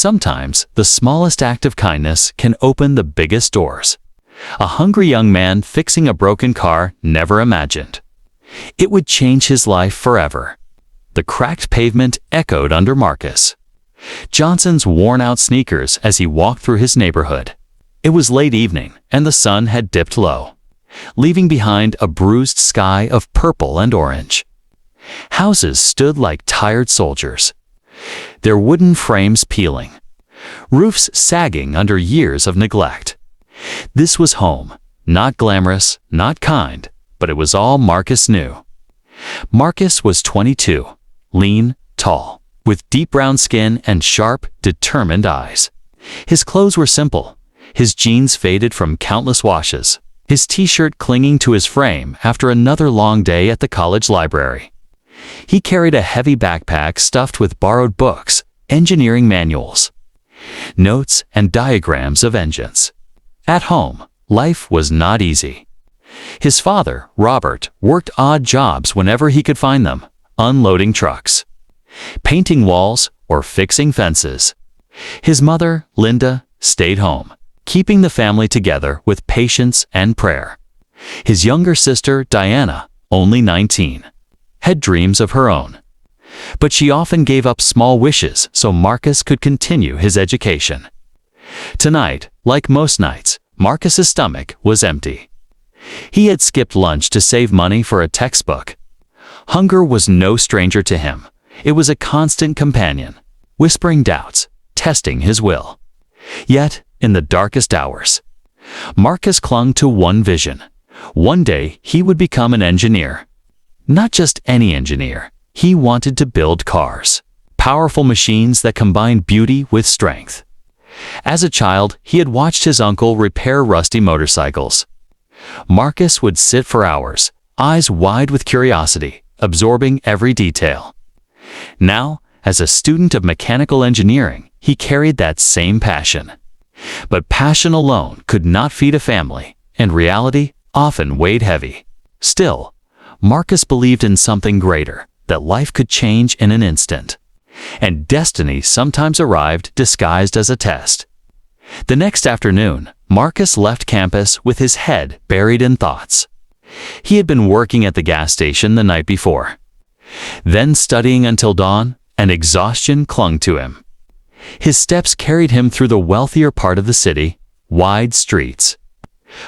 sometimes the smallest act of kindness can open the biggest doors. A hungry young man fixing a broken car never imagined it would change his life forever. The cracked pavement echoed under Marcus Johnson's worn-out sneakers as he walked through his neighborhood. It was late evening, and the sun had dipped low, leaving behind a bruised sky of purple and orange. Houses stood like tired soldiers, their wooden frames peeling, roofs sagging under years of neglect. This was home, not glamorous, not kind, but it was all Marcus knew. Marcus was 22, lean, tall, with deep brown skin and sharp, determined eyes. His clothes were simple, his jeans faded from countless washes, his t-shirt clinging to his frame after another long day at the college library. He carried a heavy backpack stuffed with borrowed books, engineering manuals, notes, and diagrams of engines. At home, life was not easy. His father, Robert, worked odd jobs whenever he could find them, unloading trucks, painting walls, or fixing fences. His mother, Linda, stayed home, keeping the family together with patience and prayer. His younger sister, Diana, only 19, had dreams of her own. But she often gave up small wishes so Marcus could continue his education. Tonight, like most nights, Marcus's stomach was empty. He had skipped lunch to save money for a textbook. Hunger was no stranger to him. It was a constant companion, whispering doubts, testing his will. Yet, in the darkest hours, Marcus clung to one vision. One day, he would become an engineer. Not just any engineer. He wanted to build cars, powerful machines that combined beauty with strength. As a child, he had watched his uncle repair rusty motorcycles. Marcus would sit for hours, eyes wide with curiosity, absorbing every detail. Now, as a student of mechanical engineering, he carried that same passion. But passion alone could not feed a family, and reality often weighed heavy. Still, Marcus believed in something greater, that life could change in an instant. And destiny sometimes arrived disguised as a test. The next afternoon, Marcus left campus with his head buried in thoughts. He had been working at the gas station the night before, then studying until dawn, and exhaustion clung to him. His steps carried him through the wealthier part of the city, wide streets,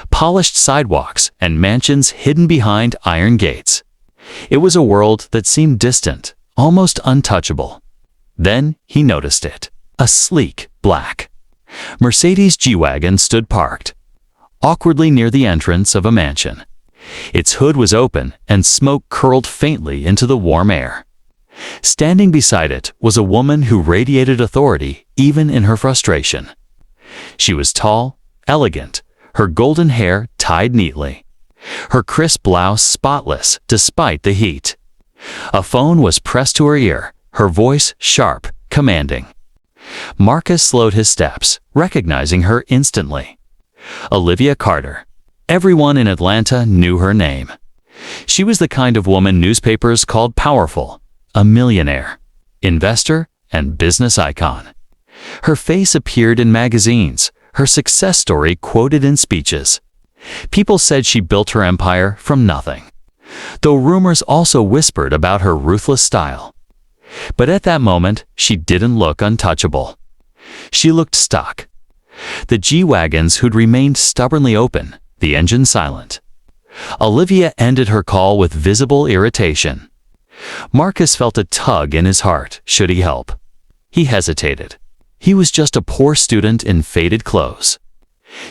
polished sidewalks, and mansions hidden behind iron gates. It was a world that seemed distant, almost untouchable. Then he noticed it. A sleek, black Mercedes G-Wagon stood parked, awkwardly near the entrance of a mansion. Its hood was open, and smoke curled faintly into the warm air. Standing beside it was a woman who radiated authority even in her frustration. She was tall, elegant, her golden hair tied neatly, her crisp blouse spotless despite the heat. A phone was pressed to her ear, her voice sharp, commanding. Marcus slowed his steps, recognizing her instantly. Olivia Carter. Everyone in Atlanta knew her name. She was the kind of woman newspapers called powerful, a millionaire, investor, and business icon. Her face appeared in magazines, her success story quoted in speeches. People said she built her empire from nothing, though rumors also whispered about her ruthless style. But at that moment, she didn't look untouchable. She looked stuck. The G-Wagons who'd remained stubbornly open, the engine silent. Olivia ended her call with visible irritation. Marcus felt a tug in his heart, should he help. He hesitated. He was just a poor student in faded clothes.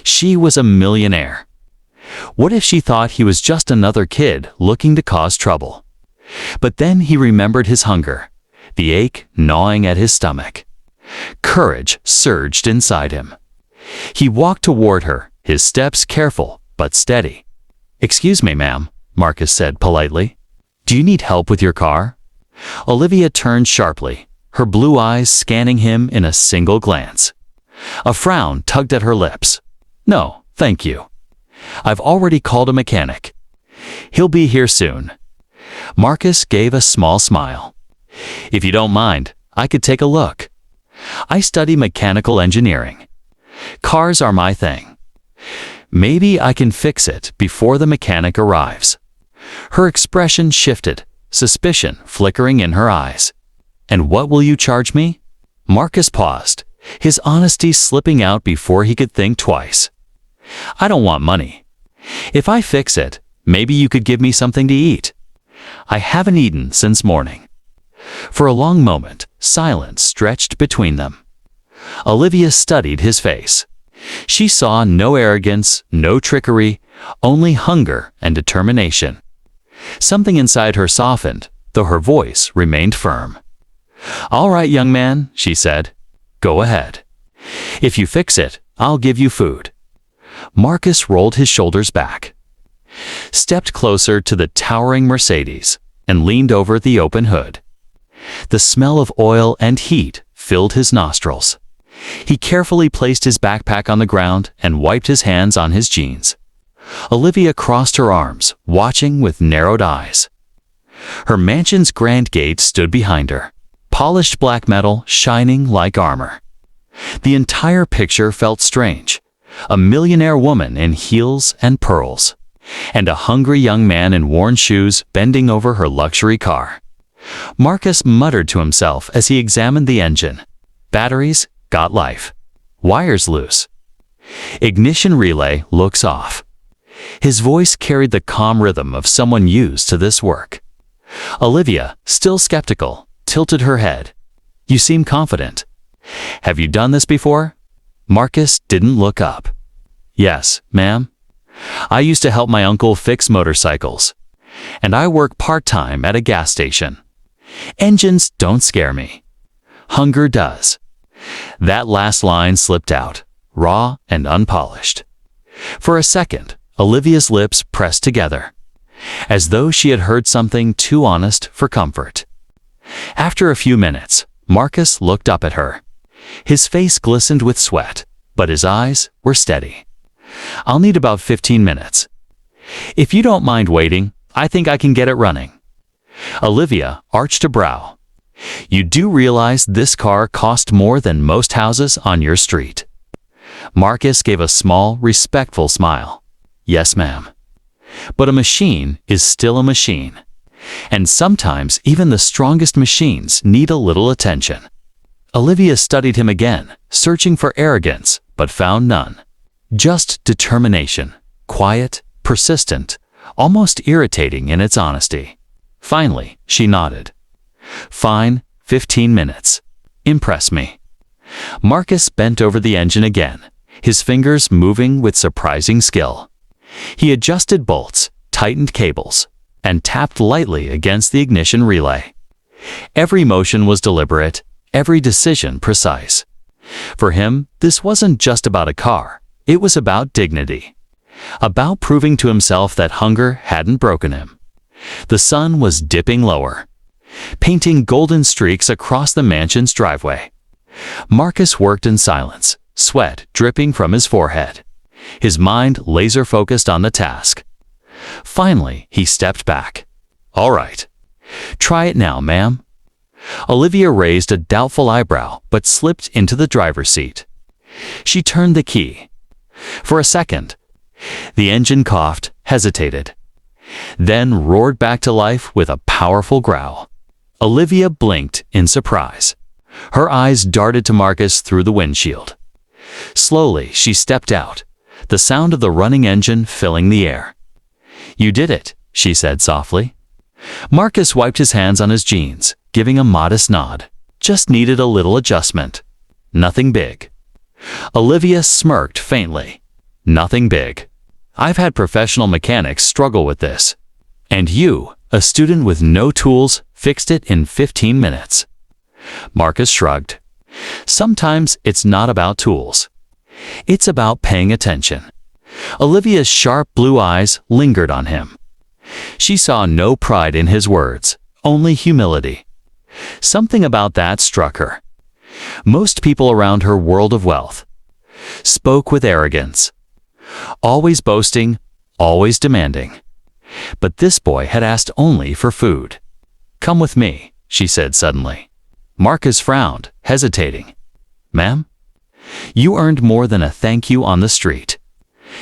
She was a millionaire. What if she thought he was just another kid looking to cause trouble? But then he remembered his hunger, the ache gnawing at his stomach. Courage surged inside him. He walked toward her, his steps careful but steady. "Excuse me, ma'am," Marcus said politely. "Do you need help with your car?" Olivia turned sharply, her blue eyes scanning him in a single glance. A frown tugged at her lips. "No, thank you. I've already called a mechanic. He'll be here soon." Marcus gave a small smile. "If you don't mind, I could take a look." I study mechanical engineering. Cars are my thing. Maybe I can fix it before the mechanic arrives." Her expression shifted, suspicion flickering in her eyes. "And what will you charge me?" Marcus paused, his honesty slipping out before he could think twice. "I don't want money. If I fix it, maybe you could give me something to eat. I haven't eaten since morning." For a long moment, silence stretched between them. Olivia studied his face. She saw no arrogance, no trickery, only hunger and determination. Something inside her softened, though her voice remained firm. "All right, young man," she said. "Go ahead. If you fix it, I'll give you food." Marcus rolled his shoulders back, stepped closer to the towering Mercedes, and leaned over the open hood. The smell of oil and heat filled his nostrils. He carefully placed his backpack on the ground and wiped his hands on his jeans. Olivia crossed her arms, watching with narrowed eyes. Her mansion's grand gate stood behind her, polished black metal shining like armor. The entire picture felt strange. A millionaire woman in heels and pearls, and a hungry young man in worn shoes bending over her luxury car. Marcus muttered to himself as he examined the engine. Batteries got life. Wires loose. Ignition relay looks off. His voice carried the calm rhythm of someone used to this work. Olivia, still skeptical, tilted her head. "You seem confident. Have you done this before?" Marcus didn't look up. "Yes, ma'am. I used to help my uncle fix motorcycles, and I work part-time at a gas station. Engines don't scare me. Hunger does." That last line slipped out, raw and unpolished. For a second, Olivia's lips pressed together, as though she had heard something too honest for comfort. After a few minutes, Marcus looked up at her. His face glistened with sweat, but his eyes were steady. "I'll need about 15 minutes. If you don't mind waiting, I think I can get it running." Olivia arched a brow. "You do realize this car cost more than most houses on your street?" Marcus gave a small, respectful smile. "Yes, ma'am. But a machine is still a machine. And sometimes even the strongest machines need a little attention." Olivia studied him again, searching for arrogance, but found none. Just determination, quiet, persistent, almost irritating in its honesty. Finally, she nodded. "Fine, 15 minutes. Impress me." Marcus bent over the engine again, his fingers moving with surprising skill. He adjusted bolts, tightened cables, and tapped lightly against the ignition relay. Every motion was deliberate, every decision precise. For him, this wasn't just about a car, it was about dignity. About proving to himself that hunger hadn't broken him. The sun was dipping lower, painting golden streaks across the mansion's driveway. Marcus worked in silence, sweat dripping from his forehead, his mind laser-focused on the task. Finally, he stepped back. "All right. Try it now, ma'am." Olivia raised a doubtful eyebrow but slipped into the driver's seat. She turned the key. For a second, the engine coughed, hesitated, then roared back to life with a powerful growl. Olivia blinked in surprise. Her eyes darted to Marcus through the windshield. Slowly, she stepped out, the sound of the running engine filling the air. "You did it," she said softly. Marcus wiped his hands on his jeans, giving a modest nod. "Just needed a little adjustment. Nothing big." Olivia smirked faintly. "Nothing big. I've had professional mechanics struggle with this. And you, a student with no tools, fixed it in 15 minutes. Marcus shrugged. "Sometimes it's not about tools. It's about paying attention." Olivia's sharp blue eyes lingered on him. She saw no pride in his words, only humility. Something about that struck her. Most people around her world of wealth spoke with arrogance, always boasting, always demanding. But this boy had asked only for food. "Come with me," she said suddenly. Marcus frowned, hesitating. Ma'am? You earned more than a thank you on the street.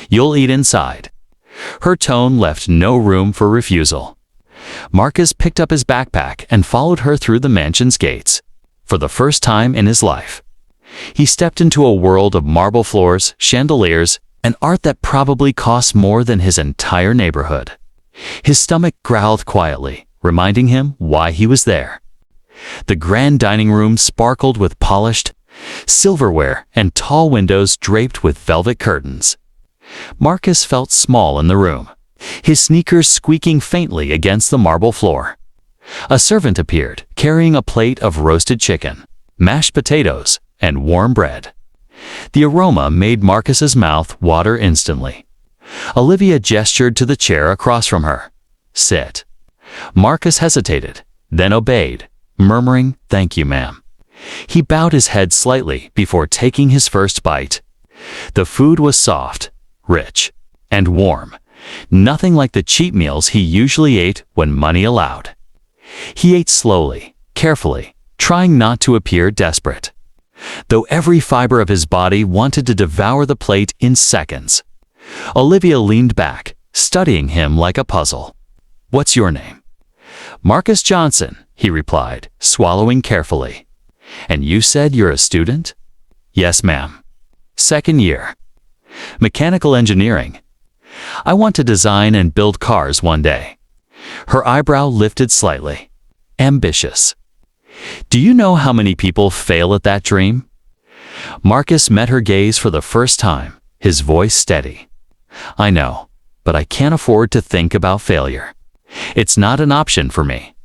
You'll eat inside. Her tone left no room for refusal. Marcus picked up his backpack and followed her through the mansion's gates. For the first time in his life, he stepped into a world of marble floors, chandeliers, and art that probably cost more than his entire neighborhood. His stomach growled quietly, reminding him why he was there. The grand dining room sparkled with polished silverware and tall windows draped with velvet curtains. Marcus felt small in the room, his sneakers squeaking faintly against the marble floor. A servant appeared, carrying a plate of roasted chicken, mashed potatoes, and warm bread. The aroma made Marcus's mouth water instantly. Olivia gestured to the chair across from her. Sit. Marcus hesitated, then obeyed, murmuring, "Thank you, ma'am." He bowed his head slightly before taking his first bite. The food was soft, rich, and warm, nothing like the cheap meals he usually ate when money allowed. He ate slowly, carefully, trying not to appear desperate, though every fiber of his body wanted to devour the plate in seconds. Olivia leaned back, studying him like a puzzle. "What's your name?" "Marcus Johnson," he replied, swallowing carefully. "And you said you're a student?" "Yes, ma'am." "Second year." "Mechanical engineering." "I want to design and build cars one day." Her eyebrow lifted slightly. "Ambitious." "Do you know how many people fail at that dream?" Marcus met her gaze for the first time, his voice steady. "I know, but I can't afford to think about failure. It's not an option for me."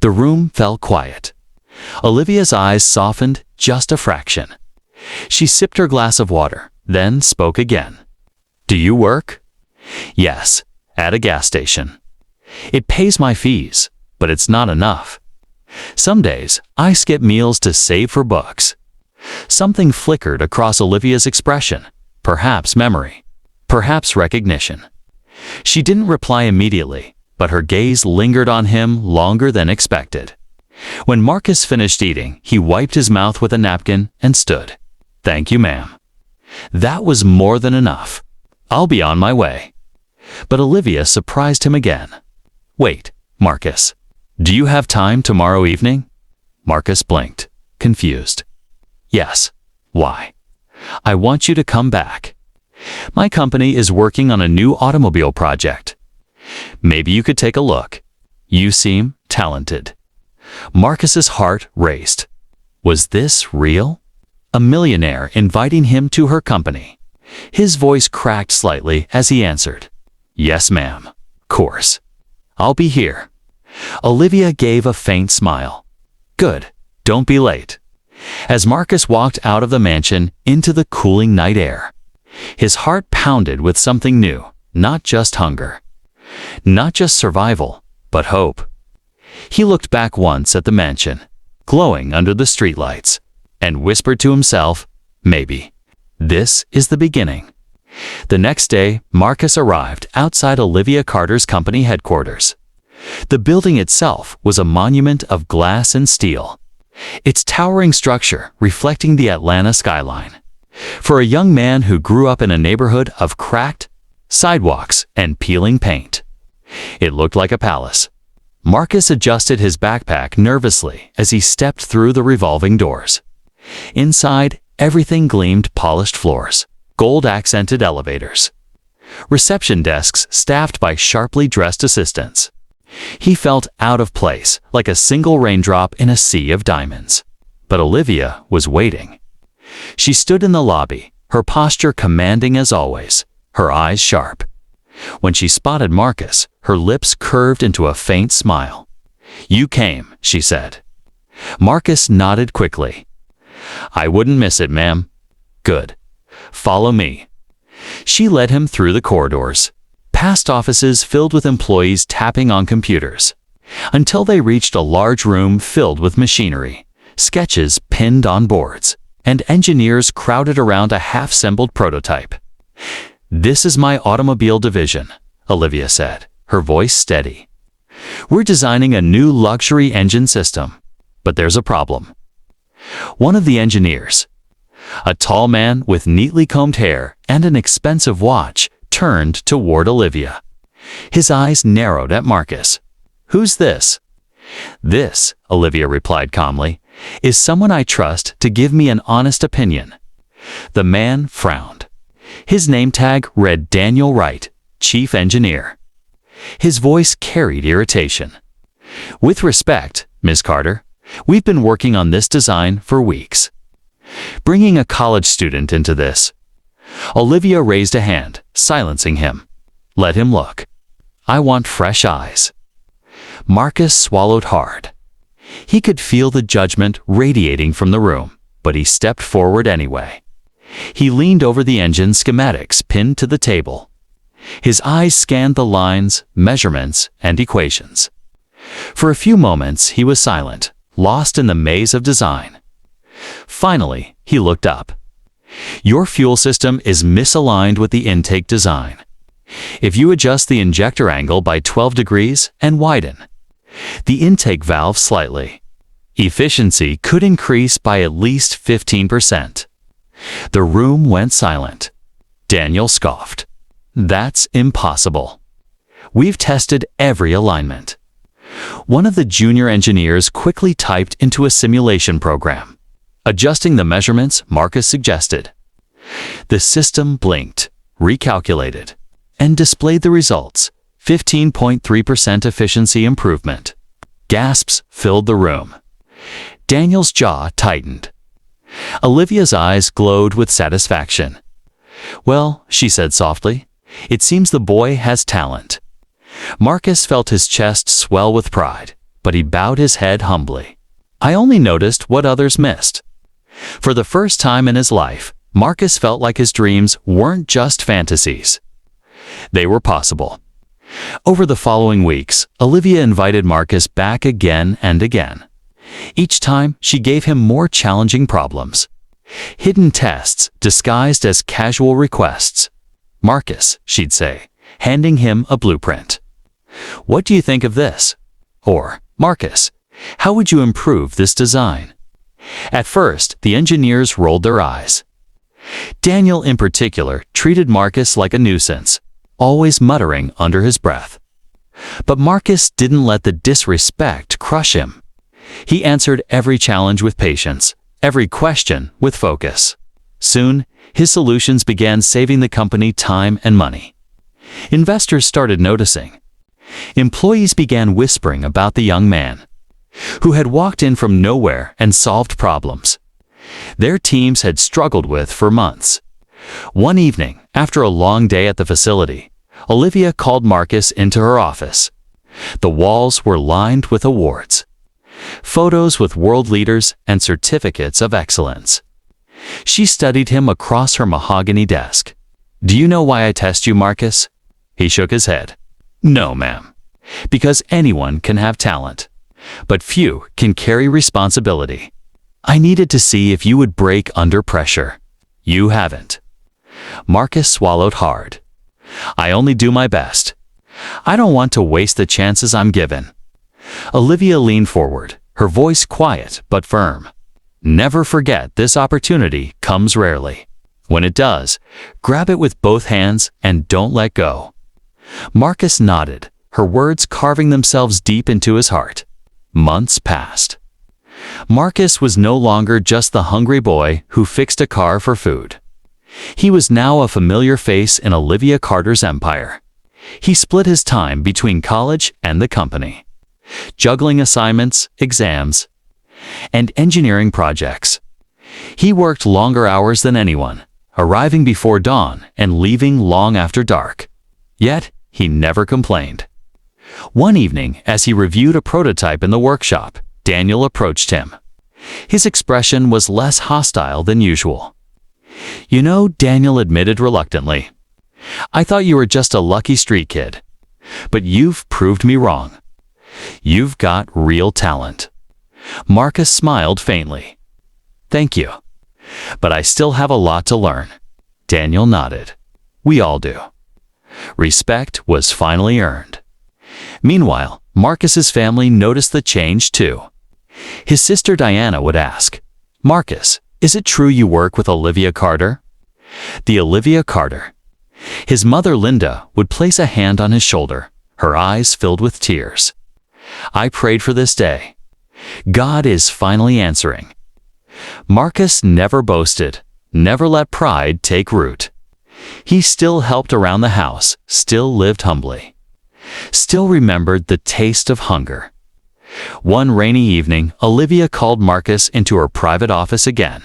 The room fell quiet. Olivia's eyes softened just a fraction. She sipped her glass of water, then spoke again. "Do you work?" "Yes, at a gas station. It pays my fees, but it's not enough. Some days, I skip meals to save for books." Something flickered across Olivia's expression, perhaps memory, perhaps recognition. She didn't reply immediately, but her gaze lingered on him longer than expected. When Marcus finished eating, he wiped his mouth with a napkin and stood. "Thank you, ma'am." That was more than enough. "I'll be on my way." But Olivia surprised him again. "Wait, Marcus. Do you have time tomorrow evening?" Marcus blinked, confused. "Yes. Why?" "I want you to come back. My company is working on a new automobile project. Maybe you could take a look. You seem talented." Marcus's heart raced. Was this real? A millionaire inviting him to her company. His voice cracked slightly as he answered, "Yes, ma'am. Course. I'll be here." Olivia gave a faint smile. "Good. Don't be late." As Marcus walked out of the mansion into the cooling night air, his heart pounded with something new, not just hunger, not just survival, but hope. He looked back once at the mansion, glowing under the streetlights, and whispered to himself, "Maybe this is the beginning." The next day, Marcus arrived outside Olivia Carter's company headquarters. The building itself was a monument of glass and steel, its towering structure reflecting the Atlanta skyline. For a young man who grew up in a neighborhood of cracked sidewalks and peeling paint, it looked like a palace. Marcus adjusted his backpack nervously as he stepped through the revolving doors. Inside, everything gleamed: polished floors, gold-accented elevators, reception desks staffed by sharply dressed assistants. He felt out of place, like a single raindrop in a sea of diamonds. But Olivia was waiting. She stood in the lobby, her posture commanding as always, her eyes sharp. When she spotted Marcus, her lips curved into a faint smile. "You came," she said. Marcus nodded quickly. "I wouldn't miss it, ma'am." "Good. Follow me." She led him through the corridors, past offices filled with employees tapping on computers, until they reached a large room filled with machinery, sketches pinned on boards, and engineers crowded around a half-assembled prototype. "This is my automobile division," Olivia said, her voice steady. "We're designing a new luxury engine system, but there's a problem." One of the engineers, A tall man with neatly combed hair and an expensive watch turned toward Olivia. His eyes narrowed at Marcus. "Who's this?" "This," Olivia replied calmly, "is someone I trust to give me an honest opinion." The man frowned. His name tag read Daniel Wright, Chief Engineer. His voice carried irritation. "With respect, Ms. Carter, we've been working on this design for weeks." Bringing a college student into this. Olivia raised a hand, silencing him. "Let him look. I want fresh eyes." Marcus swallowed hard. He could feel the judgment radiating from the room, but he stepped forward anyway. He leaned over the engine schematics pinned to the table. His eyes scanned the lines, measurements, and equations. For a few moments he was silent, lost in the maze of design. Finally, he looked up. "Your fuel system is misaligned with the intake design. If you adjust the injector angle by 12 degrees and widen the intake valve slightly, efficiency could increase by at least 15%. The room went silent. Daniel scoffed. "That's impossible. We've tested every alignment." One of the junior engineers quickly typed into a simulation program. Adjusting the measurements, Marcus suggested. The system blinked, recalculated, and displayed the results: 15.3% efficiency improvement. Gasps filled the room. Daniel's jaw tightened. Olivia's eyes glowed with satisfaction. "Well," she said softly, "it seems the boy has talent." Marcus felt his chest swell with pride, but he bowed his head humbly. "I only noticed what others missed." For the first time in his life, Marcus felt like his dreams weren't just fantasies. They were possible. Over the following weeks, Olivia invited Marcus back again and again. Each time, she gave him more challenging problems. Hidden tests disguised as casual requests. "Marcus," she'd say, handing him a blueprint. "What do you think of this?" Or, "Marcus, how would you improve this design?" At first, the engineers rolled their eyes. Daniel, in particular, treated Marcus like a nuisance, always muttering under his breath. But Marcus didn't let the disrespect crush him. He answered every challenge with patience, every question with focus. Soon, his solutions began saving the company time and money. Investors started noticing. Employees began whispering about the young man, who had walked in from nowhere and solved problems their teams had struggled with for months. One evening, after a long day at the facility, Olivia called Marcus into her office. The walls were lined with awards, photos with world leaders, and certificates of excellence. She studied him across her mahogany desk. "Do you know why I test you, Marcus?" He shook his head. "No, ma'am. Because anyone can have talent, but few can carry responsibility. I needed to see if you would break under pressure. You haven't." Marcus swallowed hard. "I only do my best. I don't want to waste the chances I'm given." Olivia leaned forward, her voice quiet but firm. "Never forget this opportunity comes rarely. When it does, grab it with both hands and don't let go." Marcus nodded, her words carving themselves deep into his heart. Months passed. Marcus was no longer just the hungry boy who fixed a car for food. He was now a familiar face in Olivia Carter's empire. He split his time between college and the company, juggling assignments, exams, and engineering projects. He worked longer hours than anyone, arriving before dawn and leaving long after dark. Yet, he never complained. One evening, as he reviewed a prototype in the workshop, Daniel approached him. His expression was less hostile than usual. "You know," Daniel admitted reluctantly, "I thought you were just a lucky street kid. But you've proved me wrong. You've got real talent." Marcus smiled faintly. "Thank you. But I still have a lot to learn." Daniel nodded. "We all do." Respect was finally earned. Meanwhile, Marcus's family noticed the change too. His sister Diana would ask, "Marcus, Is it true you work with Olivia Carter? The Olivia Carter. His mother, Linda, would place a hand on his shoulder, her eyes filled with tears. I prayed for this day. God is finally answering. Marcus never boasted, never let pride take root. He still helped around the house, still lived humbly, still remembered the taste of hunger. One rainy evening, Olivia called Marcus into her private office again.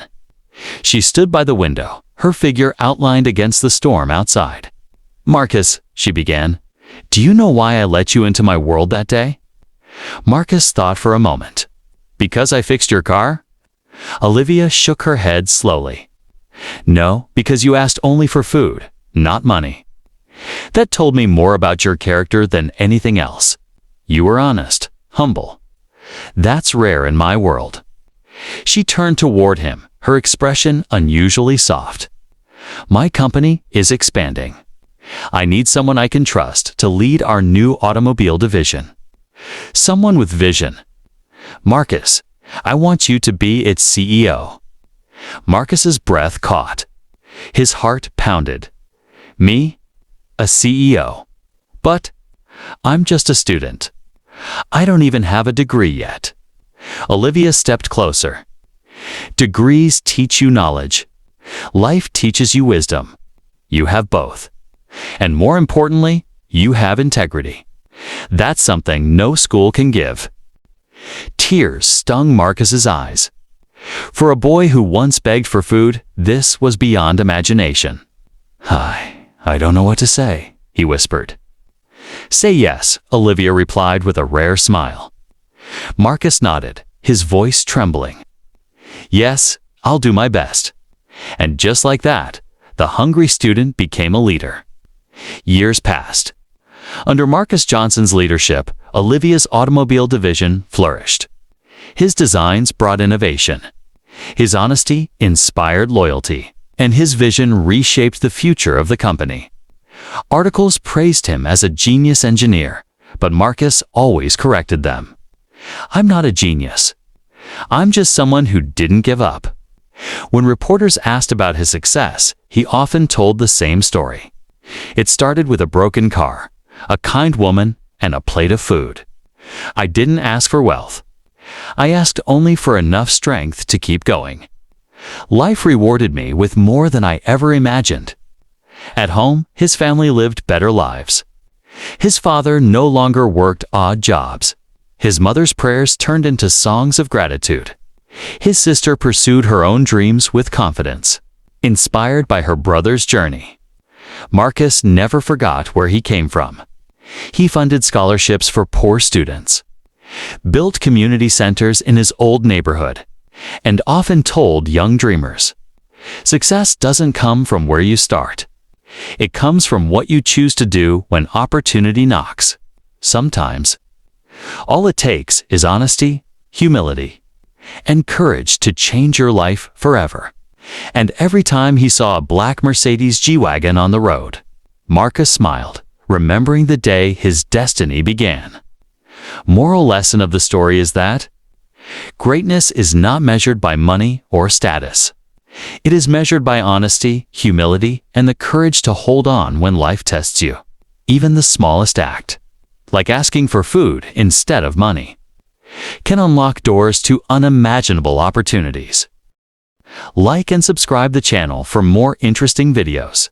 She stood by the window, her figure outlined against the storm outside. "Marcus," she began, "do you know why I let you into my world that day?" Marcus thought for a moment. "Because I fixed your car?" Olivia shook her head slowly. "No, because you asked only for food, not money. That told me more about your character than anything else. You were honest, humble. That's rare in my world." She turned toward him, her expression unusually soft. "My company is expanding. I need someone I can trust to lead our new automobile division. Someone with vision. Marcus, I want you to be its CEO." Marcus's breath caught. His heart pounded. "Me? A CEO? But I'm just a student. I don't even have a degree yet." Olivia stepped closer. "Degrees teach you knowledge. Life teaches you wisdom. You have both. And more importantly, you have integrity. That's something no school can give." Tears stung Marcus's eyes. For a boy who once begged for food, this was beyond imagination. I don't know what to say," he whispered. "Say yes," Olivia replied with a rare smile. Marcus nodded, his voice trembling. "Yes, I'll do my best." And just like that, the hungry student became a leader. Years passed. Under Marcus Johnson's leadership, Olivia's automobile division flourished. His designs brought innovation. His honesty inspired loyalty, and his vision reshaped the future of the company. Articles praised him as a genius engineer, but Marcus always corrected them. "I'm not a genius. I'm just someone who didn't give up." When reporters asked about his success, he often told the same story. "It started with a broken car, a kind woman, and a plate of food. I didn't ask for wealth. I asked only for enough strength to keep going. Life rewarded me with more than I ever imagined." At home, his family lived better lives. His father no longer worked odd jobs. His mother's prayers turned into songs of gratitude. His sister pursued her own dreams with confidence, inspired by her brother's journey. Marcus never forgot where he came from. He funded scholarships for poor students, built community centers in his old neighborhood, and often told young dreamers, "Success doesn't come from where you start. It comes from what you choose to do when opportunity knocks. Sometimes, all it takes is honesty, humility, and courage to change your life forever." And every time he saw a black Mercedes G-Wagon on the road, Marcus smiled, remembering the day his destiny began. Moral lesson of the story is that greatness is not measured by money or status. It is measured by honesty, humility, and the courage to hold on when life tests you. Even the smallest act, like asking for food instead of money, can unlock doors to unimaginable opportunities. Like and subscribe the channel for more interesting videos.